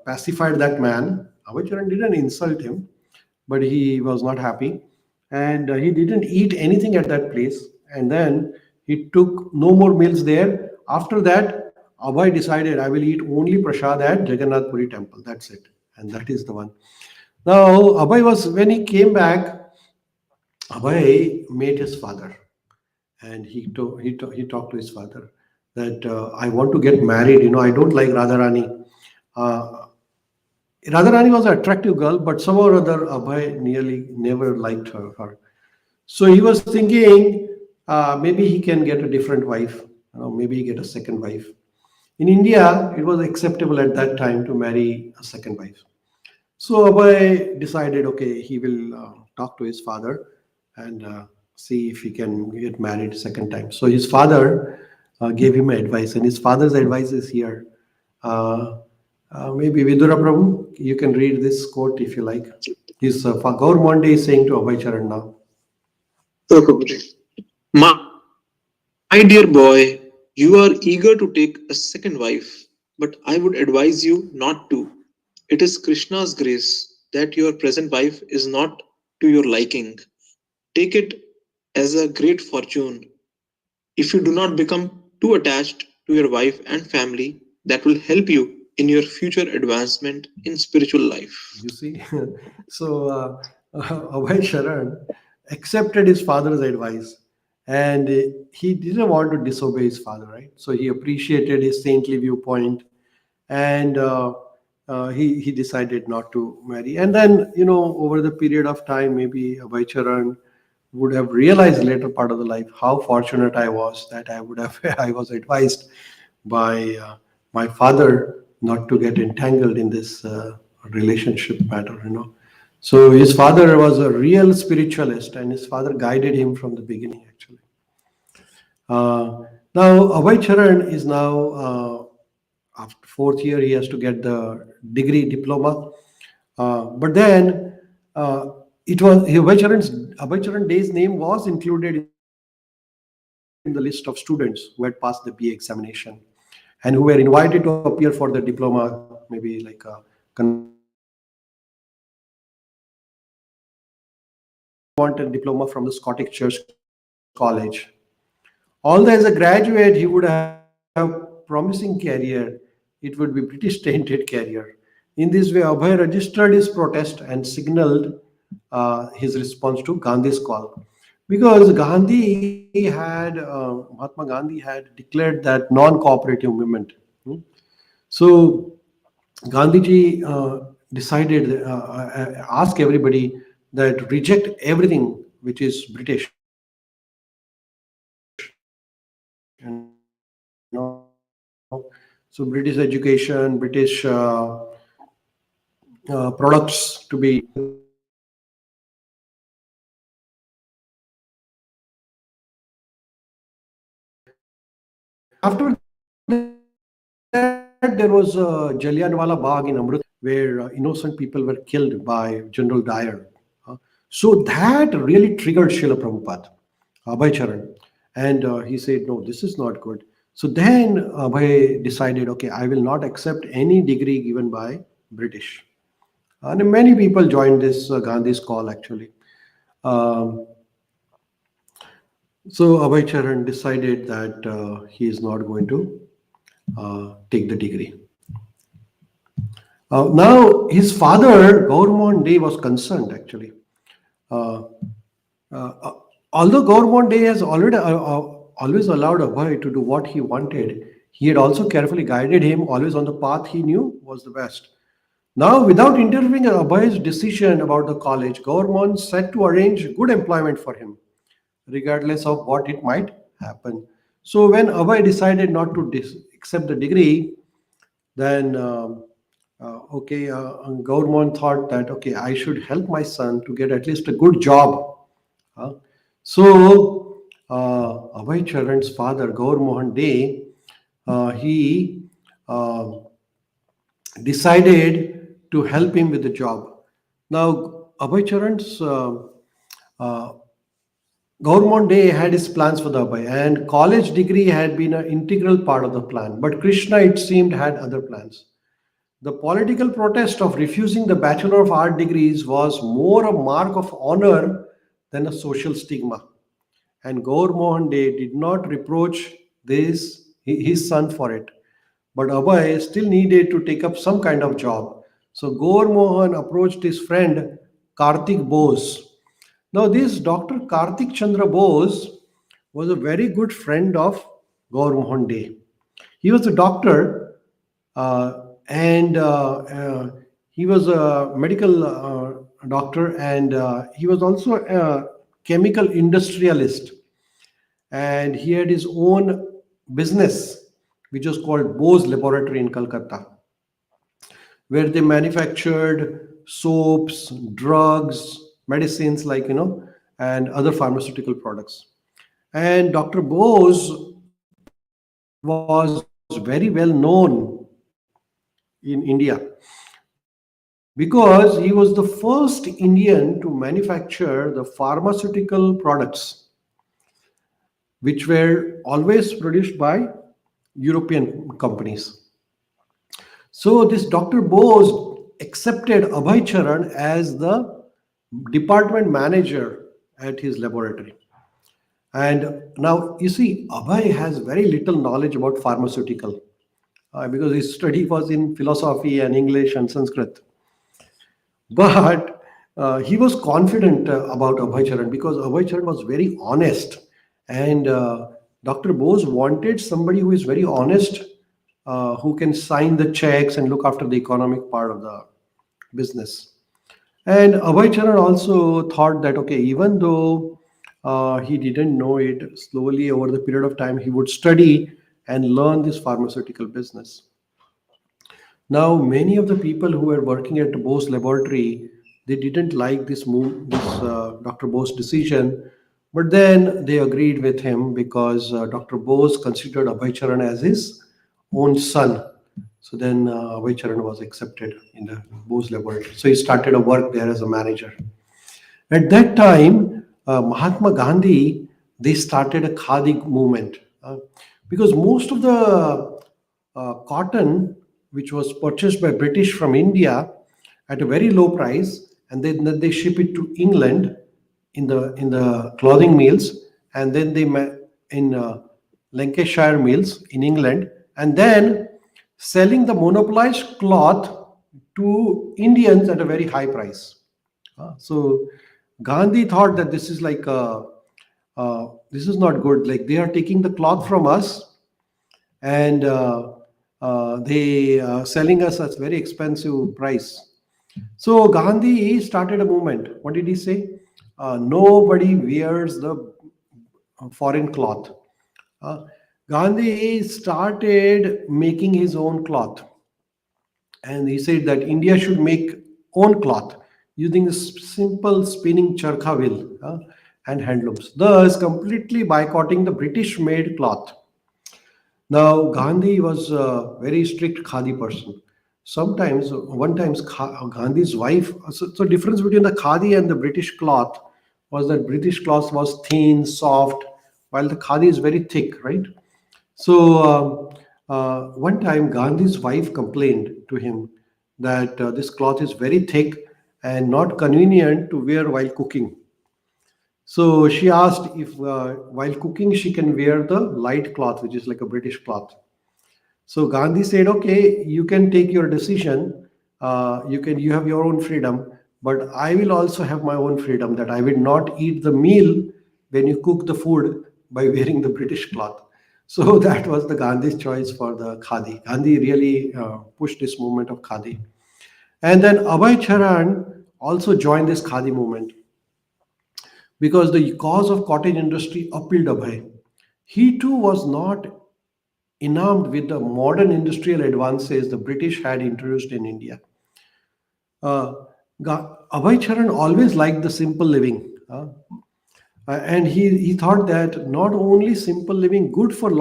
pacified that man. Abhay Charan didn't insult him, but he was not happy, and he didn't eat anything at that place. And then he took no more meals there. After that, Abhay decided, I will eat only prasad at Jagannath Puri temple. That's it, and that is the one. Now Abhay was when he came back. Abhay met his father, and he talked to his father that I want to get married. I don't like Radharani. Uh, Radharani was an attractive girl, but somehow or other Abhay nearly never liked her. So he was thinking maybe he can get a different wife. Maybe he get a second wife. In India, it was acceptable at that time to marry a second wife. So Abhay decided, okay, he will talk to his father and see if he can get married second time. So his father gave him advice, and his father's advice is here. Maybe Vidura Prabhu, you can read this quote if you like. His Gaur Monde is saying to Abhay Charan now. So, Prabhuji, my dear boy, you are eager to take a second wife, but I would advise you not to. It is Krishna's grace that your present wife is not to your liking. Take it as a great fortune. If you do not become too attached to your wife and family, that will help you in your future advancement in spiritual life. You see, so Abhay Sharan accepted his father's advice, and he didn't want to disobey his father, right? So he appreciated his saintly viewpoint, and he decided not to marry. And then over the period of time, maybe Abhay Charan would have realized later part of the life how fortunate I was that I would have I was advised by my father not to get entangled in this relationship matter. So his father was a real spiritualist, and his father guided him from the beginning, actually. Now Abhay Charan is now after fourth year he has to get the degree diploma, but then it was Abhay Charan Day's name was included in the list of students who had passed the BA examination and who were invited to appear for the diploma, maybe like a conversion diploma. He wanted diploma from the Scottish Church College. Although as a graduate he would have promising career, it would be British tainted career. In this way, Abhay registered his protest and signaled his response to Gandhi's call. Because Mahatma Gandhi had declared that non-cooperative movement. So Gandhiji decided, ask everybody that reject everything which is British. So British education, British products to be after that there was Jallianwala Bagh in Amritsar where innocent people were killed by General Dyer. So that really triggered Srila Prabhupada, Abhay Charan. And he said, no, this is not good. So then Abhay decided, okay, I will not accept any degree given by British. And many people joined this Gandhi's call actually. Um, so Abhay Charan decided that he is not going to take the degree. Now, his father, Gaur Dey, was concerned actually. Uh, uh, Although Gaur Dey has always allowed Abhay to do what he wanted, he had also carefully guided him always on the path he knew was the best. Now, without interfering in Abhay's decision about the college, Gaur set to arrange good employment for him, regardless of what it might happen. So, when Abhay decided not to accept the degree, then Gaurmon thought that okay, I should help my son to get at least a good job. So Abhay Charan's father, Gaur Mohan Dey, he decided to help him with the job. Now, Abhay Charan's uh, Gaur Dey had his plans for the Abhay, and college degree had been an integral part of the plan. But Krishna, it seemed, had other plans. The political protest of refusing the Bachelor of Art degrees was more a mark of honor than a social stigma. And Gaur Mohan Dey did not reproach his son for it. But Abhay still needed to take up some kind of job. So Gaur Mohan approached his friend Karthik Bose. Now, this Dr. Karthik Chandra Bose was a very good friend of Gaur Mohan Dey. He was a doctor and he was a medical doctor and he was also a chemical industrialist, and he had his own business which was called Bose Laboratory in Calcutta, where they manufactured soaps, drugs, medicines and other pharmaceutical products. And Dr. Bose was very well known in India because he was the first Indian to manufacture the pharmaceutical products which were always produced by European companies. So this Dr. Bose accepted Abhay Charan as the department manager at his laboratory. And now you see, Abhay has very little knowledge about pharmaceutical because his study was in philosophy and English and Sanskrit. But he was confident about Abhay Charan because Abhay Charan was very honest. And Dr. Bose wanted somebody who is very honest, who can sign the checks and look after the economic part of the business. And Abhay Charan also thought that, okay, even though he didn't know it, slowly over the period of time, he would study and learn this pharmaceutical business. Now, many of the people who were working at the Bose laboratory, they didn't like this move, this Dr. Bose decision, but then they agreed with him because Dr. Bose considered Abhay Charan as his own son. So then Abhay Charan was accepted in the Bose laboratory. So he started a work there as a manager. At that time, Mahatma Gandhi, they started a Khadi movement because most of the cotton which was purchased by British from India at a very low price, and then they ship it to England in the clothing mills, and then they in Lancashire mills in England, and then selling the monopolized cloth to Indians at a very high price. So Gandhi thought that this is like this is not good. Like they are taking the cloth from us and they selling us at very expensive price. So Gandhi started a movement. What did he say? Nobody wears the foreign cloth. Uh, Gandhi started making his own cloth, and he said that India should make own cloth using a simple spinning charkha wheel and handlooms, thus completely boycotting the British-made cloth. Now, Gandhi was a very strict khadi person. Sometimes, one time, Gandhi's wife. So, difference between the khadi and the British cloth was that British cloth was thin, soft, while the khadi is very thick, right? So, one time, Gandhi's wife complained to him that this cloth is very thick and not convenient to wear while cooking. So she asked if while cooking she can wear the light cloth, which is like a British cloth. So Gandhi said, "Okay, you can take your decision. You have your own freedom, but I will also have my own freedom. That I will not eat the meal when you cook the food by wearing the British cloth." So that was the Gandhi's choice for the khadi. Gandhi really pushed this movement of khadi, and then Abhay Charan also joined this khadi movement because the cause of cottage industry appealed Abhay. He too was not enamored with the modern industrial advances the British had introduced in India. Uh, Abhay Charan always liked the simple living. And he thought that not only simple living good for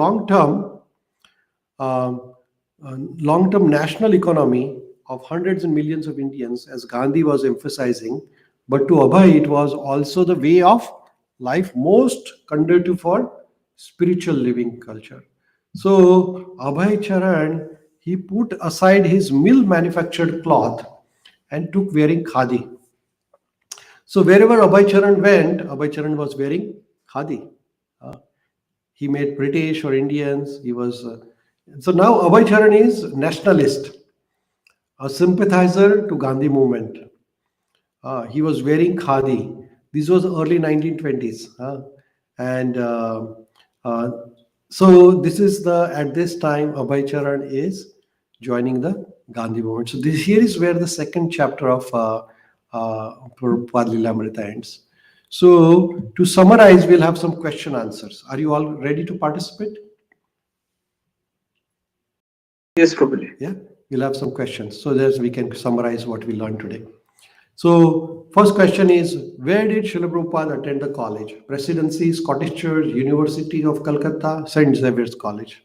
um, long-term national economy of hundreds and millions of Indians, as Gandhi was emphasizing, but to Abhay it was also the way of life most conducive for spiritual living culture. So Abhay Charan, he put aside his mill manufactured cloth and took wearing khadi. So wherever Abhay Charan went, Abhay Charan was wearing khadi. Uh, he made British or Indians. He was so now Abhay Charan is nationalist, a sympathizer to Gandhi movement. He was wearing khadi. This was early 1920s, and uh, so this is the at this time Abhay Charan is joining the Gandhi movement. So this here is where the second chapter of Prabhupada Lilamrita ends. So to summarize, we'll have some question answers. Are you all ready to participate? Yes, Prabhuji. Yeah, we'll have some questions so that we can summarize what we learned today. So, first question is, where did Srila Prabhupada attend the college? Presidency, Scottish Church, University of Calcutta, St. Xavier's College.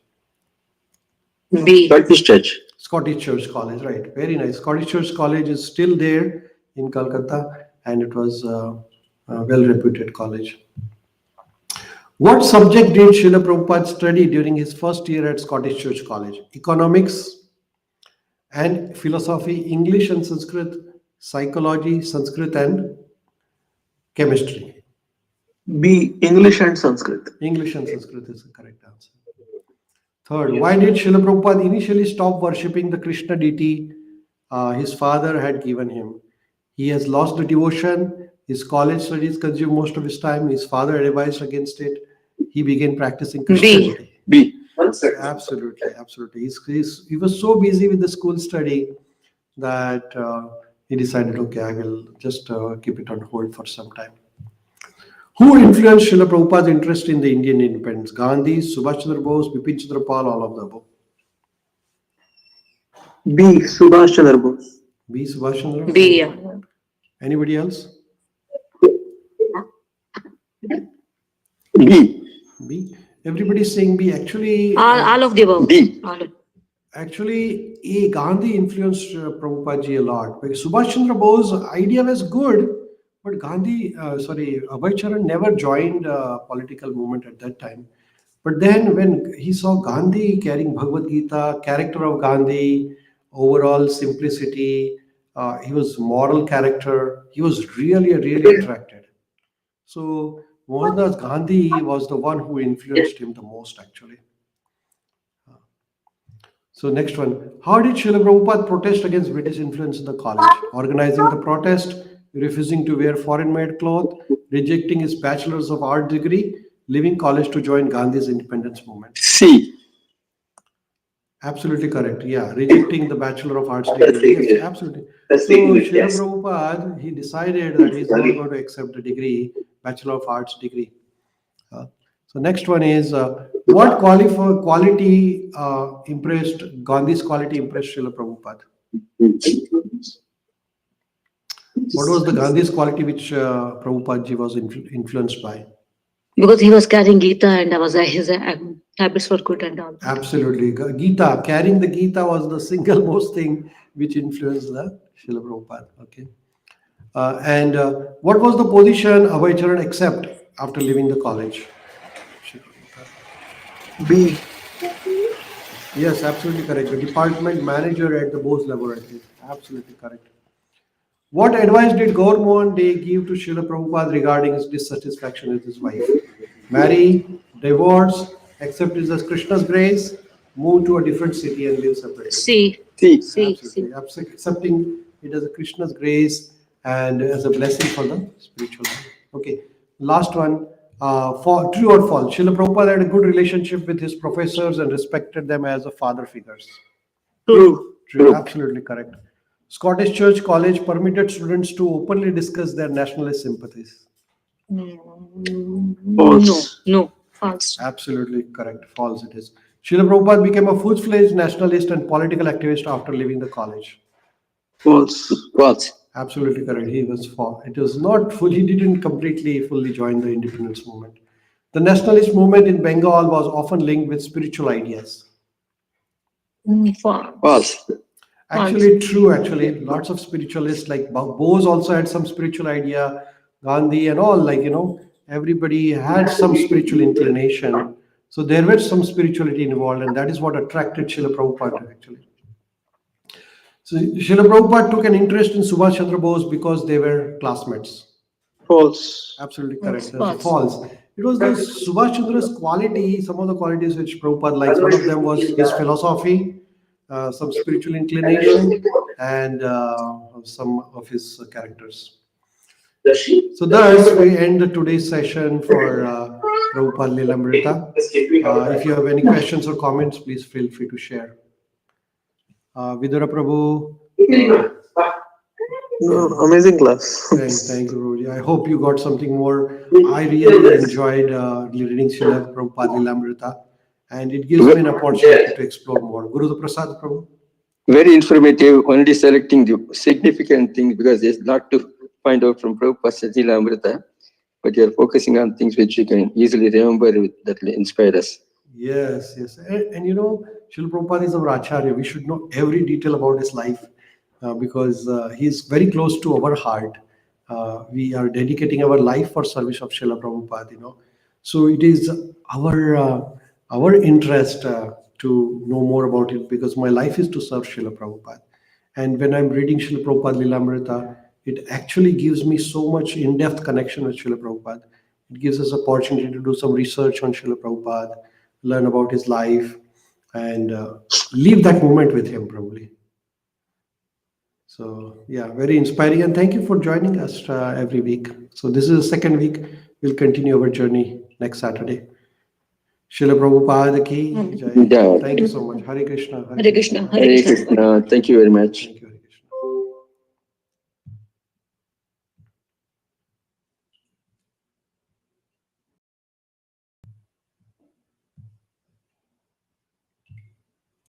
B. Scottish Church. Scottish Church College, right. Very nice. Scottish Church College is still there in Calcutta and it was a well-reputed college. What subject did Srila Prabhupada study during his first year at Scottish Church College? Economics and philosophy, English and Sanskrit, psychology, Sanskrit and chemistry. B. English and Sanskrit. English and Sanskrit is the correct answer. Third, why did Srila Prabhupada initially stop worshipping the Krishna deity his father had given him? He has lost the devotion. His college studies consumed most of his time. His father advised against it. He began practicing Krishna B. deity. B. Absolutely, absolutely. He was so busy with the school study that he decided, okay, I will just keep it on hold for some time. Who influenced Srila Prabhupada's interest in the Indian independence? Gandhi, Subhash Chandra Bose, Bipin Chandra Pal, all of the above. B. Subhash Chandra Bose. B. Subhash Chandra. B. Yeah. Anybody else? B. B. Everybody is saying B. Actually, All of the above. D. All of- actually, Gandhi influenced Prabhupada ji a lot. Because Subhash Chandra Bose's idea was good, but Abhay Charan never joined political movement at that time. But then when he saw Gandhi carrying Bhagavad Gita, character of Gandhi, overall simplicity, he was moral character, he was really attracted. So Mohandas Gandhi was the one who influenced him the most actually. So next one, how did Srila Prabhupada protest against British influence in the college? Organizing the protest, refusing to wear foreign-made clothes, rejecting his Bachelor's of Art degree, leaving college to join Gandhi's independence movement. C. Absolutely correct. Yeah, rejecting the Bachelor of Arts degree. Yes, absolutely. So Srila Prabhupada, he decided that he's not going to accept the degree, Bachelor of Arts degree. So next one is, what quality impressed, Gandhi's quality impressed Srila Prabhupada? What was the Gandhi's quality which Prabhupada ji was influenced by? Because he was carrying Gita and his habits were good and all. Absolutely. Gita, carrying the Gita was the single most thing which influenced the Srila Prabhupada. Okay. And what was the position Abhay accept after leaving the college? B. Yes, absolutely correct. The department manager at the Bose Laboratory. Absolutely correct. What advice did Gaur Mohan Dey give to Srila Prabhupada regarding his dissatisfaction with his wife? Marry, divorce, accept it as Krishna's grace, move to a different city and live separately. C. C. C. Absolutely. Accepting it as a Krishna's grace and as a blessing for the spiritual life. Okay. Last one. For true or false? Srila Prabhupada had a good relationship with his professors and respected them as a father figures. True. True. Absolutely correct. Scottish Church College permitted students to openly discuss their nationalist sympathies. False. No, false. Absolutely correct. False it is. Srila Prabhupada became a full-fledged nationalist and political activist after leaving the college. False. False. Absolutely correct. He was false. It was not full. He didn't fully join the independence movement. The nationalist movement in Bengal was often linked with spiritual ideas. False. False. Actually, true. Actually, lots of spiritualists like Bose also had some spiritual idea. Gandhi and all, everybody had some spiritual inclination. So there was some spirituality involved, and that is what attracted Srila Prabhupada actually. So Srila Prabhupada took an interest in Subhash Chandra Bose because they were classmates. False. Absolutely correct. False. False. It was the Subhash Chandra's quality, some of the qualities which Prabhupada likes. One of them was his philosophy, some spiritual inclination, and some of his characters. So thus we end today's session for Prabhupada Lilamrita. If you have any questions or comments, please feel free to share. Vidura Prabhu. No, amazing class. Thank you, Prabhuji. I hope you got something more. I really enjoyed reading Srila Prabhupada Lilamrita, and it gives me an opportunity to explore more. Dr.Prashant, Prabhu. Very informative, only selecting the significant things because there's a lot to find out from Prabhupada Lilamrita, but you're focusing on things which you can easily remember that will inspire us. Yes. And Srila Prabhupada is our Acharya. We should know every detail about his life because he's very close to our heart. We are dedicating our life for service of Srila Prabhupada, So it is our interest to know more about it because my life is to serve Srila Prabhupada. And when I'm reading Srila Prabhupada Lilamrita, it actually gives me so much in-depth connection with Srila Prabhupada. It gives us opportunity to do some research on Srila Prabhupada, learn about his life, and live that moment with him probably. So yeah, very inspiring. And thank you for joining us every week. So this is the second week. We'll continue our journey next Saturday. Srila Prabhupada ki Jai. Jai. Thank you so much. Hare Krishna. Hare Krishna. Hare Krishna. Thank you very much.